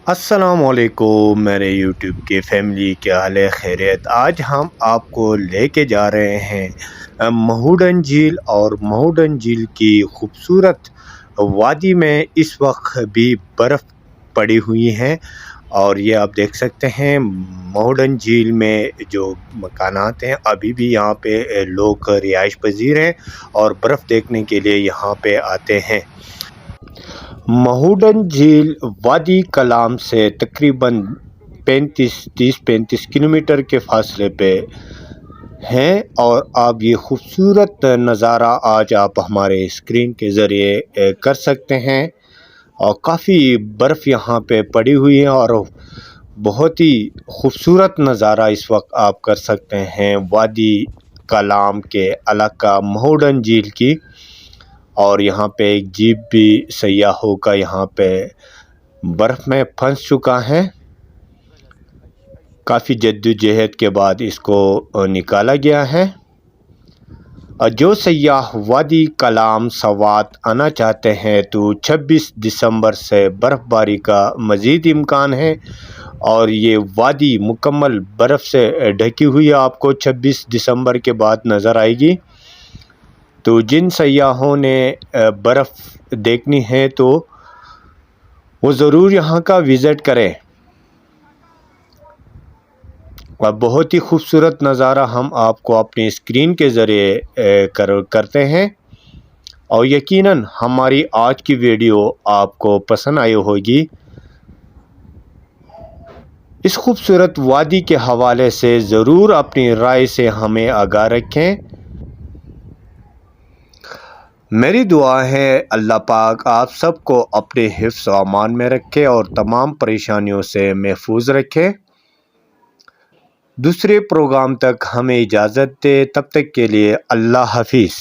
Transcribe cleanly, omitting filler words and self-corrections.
السلام علیکم میرے یوٹیوب کی فیملی، کیا حال ہے؟ خیریت؟ آج ہم آپ کو لے کے جا رہے ہیں مہوڈن جھیل، اور مہوڈن جھیل کی خوبصورت وادی میں اس وقت بھی برف پڑی ہوئی ہے، اور یہ آپ دیکھ سکتے ہیں مہوڈن جھیل میں جو مکانات ہیں ابھی بھی یہاں پہ لوگ رہائش پذیر ہیں اور برف دیکھنے کے لیے یہاں پہ آتے ہیں۔ مہوڈن جھیل وادی کلام سے تقریباً 35 کلومیٹر کے فاصلے پہ ہے، اور آپ یہ خوبصورت نظارہ آج آپ ہمارے اسکرین کے ذریعے کر سکتے ہیں، اور کافی برف یہاں پہ پڑی ہوئی ہے اور بہت ہی خوبصورت نظارہ اس وقت آپ کر سکتے ہیں وادی کلام کے علاقہ مہوڈن جھیل کی۔ اور یہاں پہ ایک جیپ بھی سیاحوں کا یہاں پہ برف میں پھنس چکا ہے، کافی جدوجہد کے بعد اس کو نکالا گیا ہے۔ اور جو سیاح وادی کلام سوات آنا چاہتے ہیں تو 26 دسمبر سے برف باری کا مزید امکان ہے، اور یہ وادی مکمل برف سے ڈھکی ہوئی آپ کو 26 دسمبر کے بعد نظر آئے گی۔ تو جن سیاحوں نے برف دیکھنی ہے تو وہ ضرور یہاں کا وزٹ کریں، اور بہت ہی خوبصورت نظارہ ہم آپ کو اپنی اسکرین کے ذریعے کرتے ہیں، اور یقیناً ہماری آج کی ویڈیو آپ کو پسند آئی ہوگی۔ اس خوبصورت وادی کے حوالے سے ضرور اپنی رائے سے ہمیں آگاہ رکھیں۔ میری دعا ہے اللہ پاک آپ سب کو اپنے حفظ و امان میں رکھے اور تمام پریشانیوں سے محفوظ رکھے۔ دوسرے پروگرام تک ہمیں اجازت دے، تب تک کے لیے اللہ حافظ۔